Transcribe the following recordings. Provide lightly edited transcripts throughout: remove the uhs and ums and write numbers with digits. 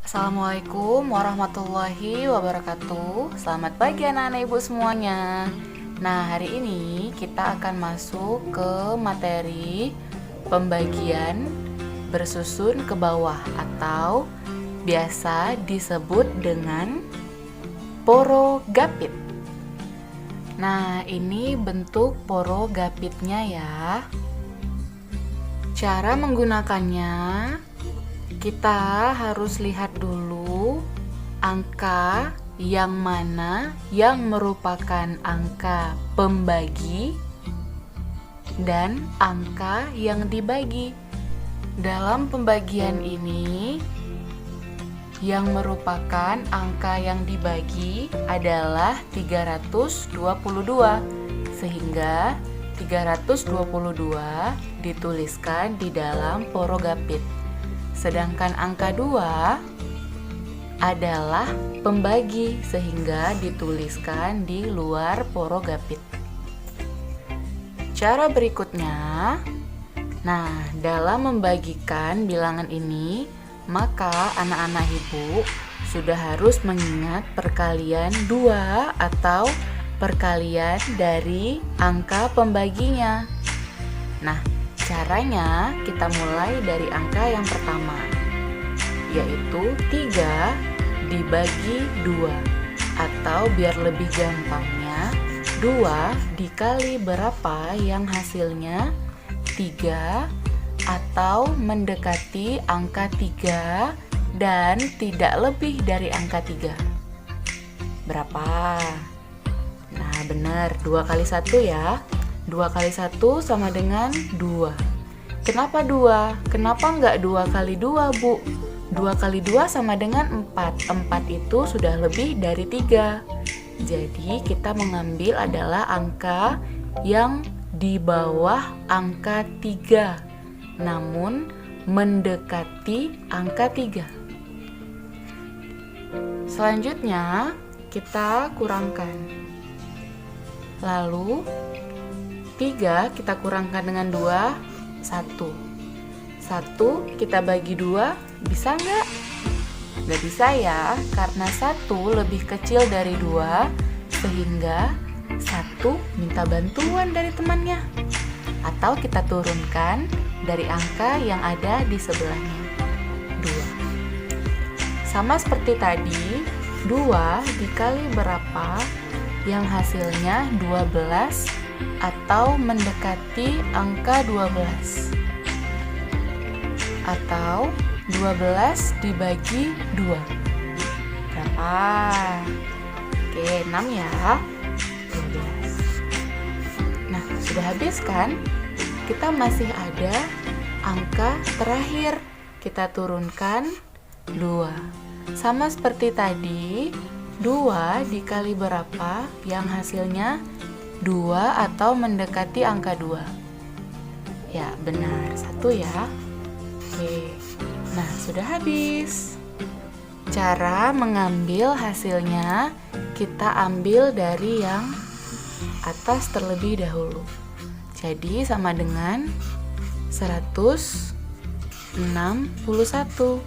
Assalamualaikum warahmatullahi wabarakatuh. Selamat pagi anak-anak ibu semuanya. Nah, hari ini kita akan masuk ke materi pembagian bersusun ke bawah atau biasa disebut dengan porogapit. Nah, ini bentuk porogapitnya ya. Cara menggunakannya, kita harus lihat dulu angka yang mana yang merupakan angka pembagi dan angka yang dibagi. Dalam pembagian ini, yang merupakan angka yang dibagi adalah 322, sehingga 322 dituliskan di dalam porogapit. Sedangkan angka 2 adalah pembagi sehingga dituliskan di luar porogapit. Cara berikutnya, nah dalam membagikan bilangan ini, maka anak-anak ibu sudah harus mengingat perkalian 2 atau perkalian dari angka pembaginya. Nah, caranya kita mulai dari angka yang pertama, yaitu 3 dibagi 2, atau biar lebih gampangnya 2 dikali berapa yang hasilnya 3 atau mendekati angka 3 dan tidak lebih dari angka 3. Berapa? Nah benar, 2 kali 1 ya. 2 kali 1 sama dengan 2. Kenapa 2? Kenapa enggak 2 kali 2, Bu? 2 kali 2 sama dengan 4. 4 itu sudah lebih dari 3. Jadi kita mengambil adalah angka yang di bawah angka 3, namun mendekati angka 3. Selanjutnya kita kurangkan. Lalu 3 kita kurangkan dengan 2, 1. 1 kita bagi 2, bisa nggak? Nggak bisa ya, karena 1 lebih kecil dari 2, sehingga 1 minta bantuan dari temannya. Atau kita turunkan dari angka yang ada di sebelahnya, 2. Sama seperti tadi, 2 dikali berapa yang hasilnya 12 atau mendekati angka 12, atau 12 dibagi 2 berapa? Oke, 6 ya. 12. Nah, sudah habis kan? Kita masih ada angka terakhir. Kita turunkan 2. Sama seperti tadi, 2 dikali berapa yang hasilnya 2 atau mendekati angka 2? Ya, benar, 1 ya. Oke, nah sudah habis. Cara mengambil hasilnya, kita ambil dari yang atas terlebih dahulu. Jadi sama dengan 161.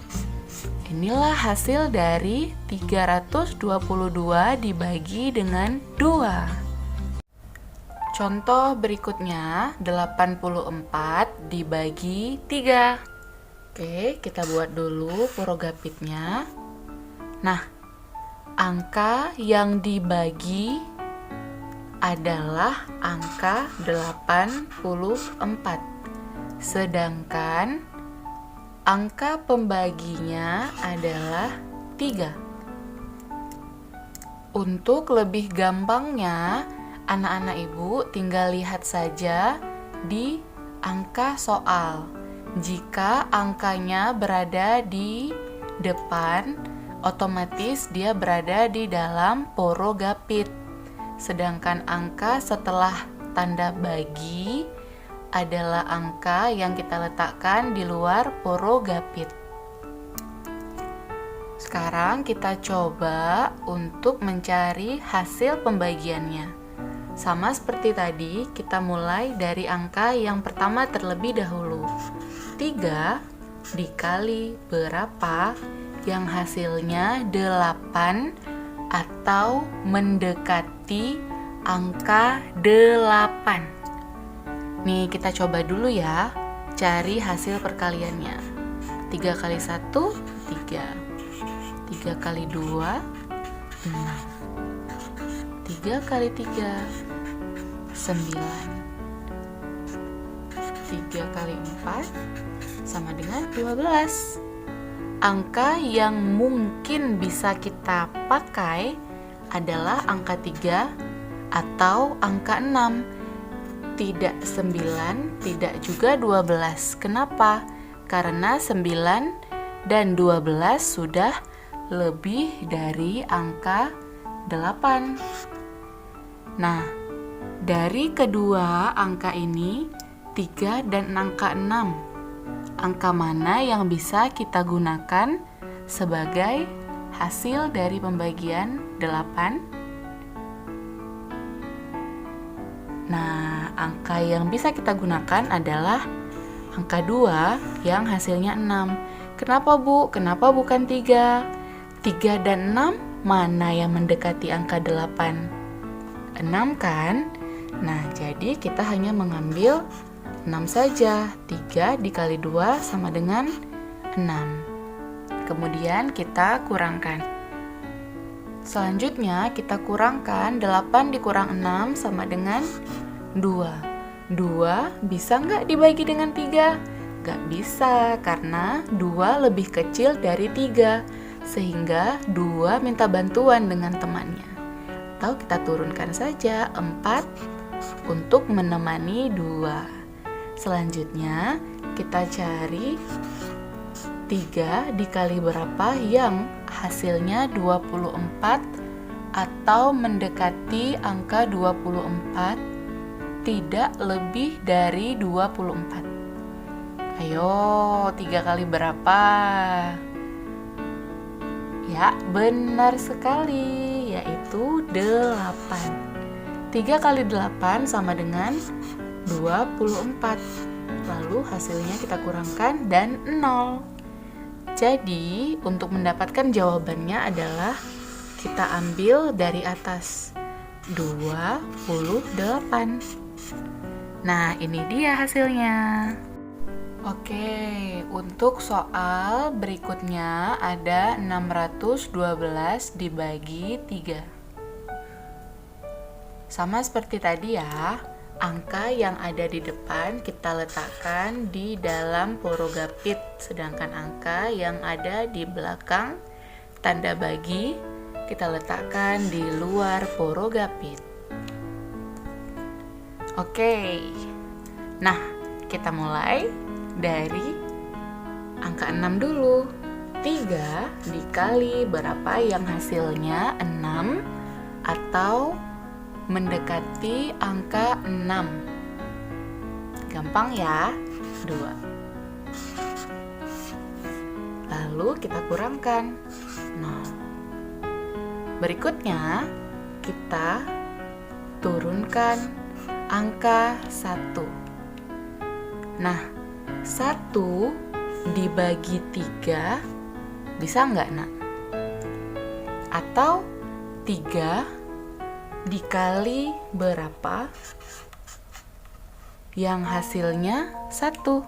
Inilah hasil dari 322 dibagi dengan 2. Contoh berikutnya, 84 dibagi 3. Oke, kita buat dulu porogapitnya. Nah, angka yang dibagi adalah angka 84. Sedangkan angka pembaginya adalah 3. Untuk lebih gampangnya, anak-anak ibu tinggal lihat saja di angka soal. Jika angkanya berada di depan, otomatis dia berada di dalam porogapit. Sedangkan angka setelah tanda bagi adalah angka yang kita letakkan di luar porogapit. Sekarang kita coba untuk mencari hasil pembagiannya. Sama seperti tadi, kita mulai dari angka yang pertama terlebih dahulu. 3 dikali berapa yang hasilnya 8 atau mendekati angka 8. Nih, kita coba dulu ya, cari hasil perkaliannya. 3 kali 1, 3. 3 kali 2, 6. 3 kali 3, 9. 3 kali 4 sama dengan 12. Angka yang mungkin bisa kita pakai adalah angka 3 atau angka 6. Tidak 9, tidak juga 12. Kenapa? Karena 9 dan 12 sudah lebih dari angka 8. Nah, dari kedua angka ini, 3 dan angka 6, angka mana yang bisa kita gunakan sebagai hasil dari pembagian 8? Nah, angka yang bisa kita gunakan adalah angka 2 yang hasilnya 6. Kenapa, Bu? Kenapa bukan 3? 3 dan 6 mana yang mendekati angka 8? 6 kan? Nah, jadi kita hanya mengambil 6 saja. 3 dikali 2 sama dengan 6. Kemudian kita kurangkan. Selanjutnya kita kurangkan 8 dikurang 6 sama dengan 2. 2 bisa nggak dibagi dengan 3? Nggak bisa, karena 2 lebih kecil dari 3. Sehingga 2 minta bantuan dengan temannya. Atau kita turunkan saja 4 untuk menemani 2. Selanjutnya kita cari 3 dikali berapa yang hasilnya 24 atau mendekati angka 24, tidak lebih dari 24. Ayo, 3 kali berapa? Ya, benar sekali, yaitu 8. 3 kali 8 sama dengan 24. Lalu hasilnya kita kurangkan dan 0. Jadi, untuk mendapatkan jawabannya adalah kita ambil dari atas 28. Nah, ini dia hasilnya. Oke, untuk soal berikutnya ada 612 dibagi 3. Sama seperti tadi ya, angka yang ada di depan kita letakkan di dalam porogapit, sedangkan angka yang ada di belakang tanda bagi kita letakkan di luar porogapit. Oke, nah kita mulai dari angka 6 dulu. 3 dikali berapa yang hasilnya 6 atau mendekati angka 6. Gampang ya, 2. Lalu kita kurangkan 0. Berikutnya kita turunkan angka 1. Nah, 1 dibagi 3 bisa nggak, Nak? Atau 3 dikali berapa yang hasilnya 1?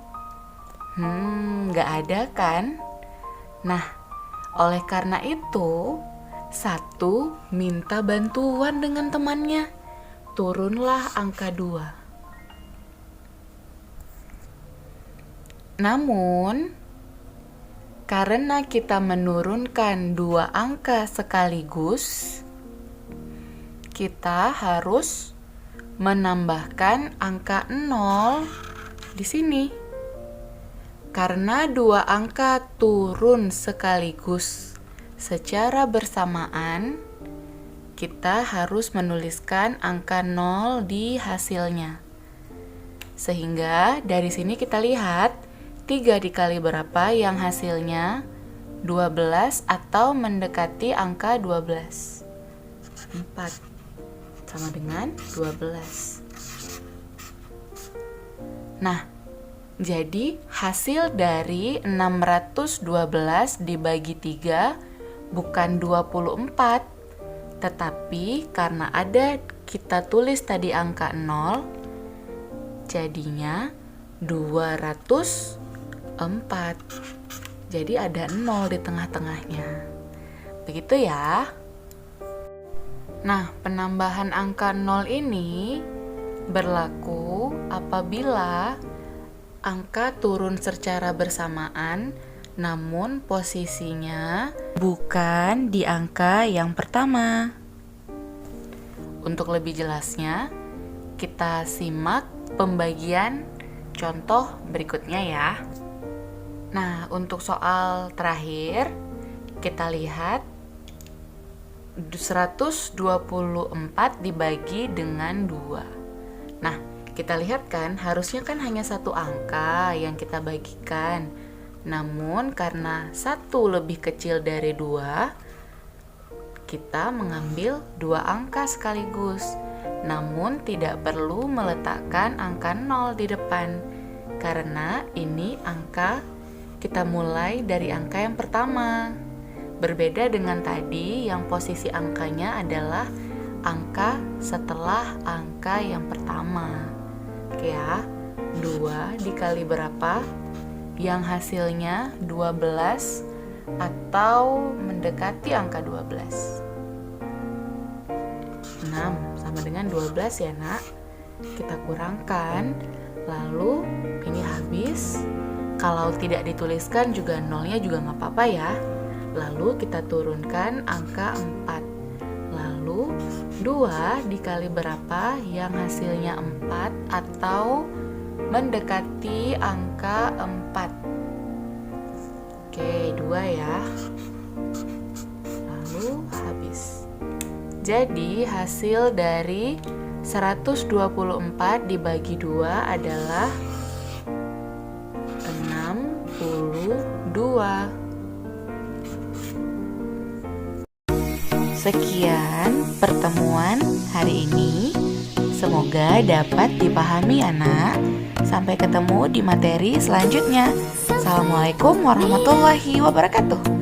Nggak ada kan? Nah, oleh karena itu 1 minta bantuan dengan temannya. Turunlah angka 2. Namun, karena kita menurunkan 2 angka sekaligus, kita harus menambahkan angka 0 di sini. Karena 2 angka turun sekaligus secara bersamaan, kita harus menuliskan angka 0 di hasilnya. Sehingga dari sini kita lihat 3 dikali berapa yang hasilnya 12 atau mendekati angka 12. 4 sama dengan 12. Nah, Jadi hasil dari 612 dibagi 3 bukan 24, tetapi karena ada kita tulis tadi angka 0, jadinya 204. Jadi ada 0 di tengah-tengahnya. Begitu ya. Nah, penambahan angka 0 ini berlaku apabila angka turun secara bersamaan, namun posisinya bukan di angka yang pertama. Untuk lebih jelasnya, kita simak pembagian contoh berikutnya ya. Nah, untuk soal terakhir, kita lihat 124 dibagi dengan 2. Nah, kita lihat kan, harusnya kan hanya satu angka yang kita bagikan. Namun karena 1 lebih kecil dari 2, kita mengambil 2 angka sekaligus. Namun tidak perlu meletakkan angka 0 di depan, karena ini angka kita mulai dari angka yang pertama. Berbeda dengan tadi yang posisi angkanya adalah angka setelah angka yang pertama. Oke ya, 2 dikali berapa? Yang hasilnya 12 atau mendekati angka 12. 6 sama dengan 12 ya nak. Kita kurangkan, lalu ini habis. Kalau tidak dituliskan juga nolnya juga nggak apa-apa ya. Lalu kita turunkan angka 4. Lalu 2 dikali berapa yang hasilnya 4 atau mendekati angka 4. Oke, 2 ya. Lalu habis. Jadi hasil dari 124 dibagi 2 adalah 62. Sekian pertemuan hari ini. Semoga dapat dipahami anak. Sampai ketemu di materi selanjutnya. Assalamualaikum warahmatullahi wabarakatuh.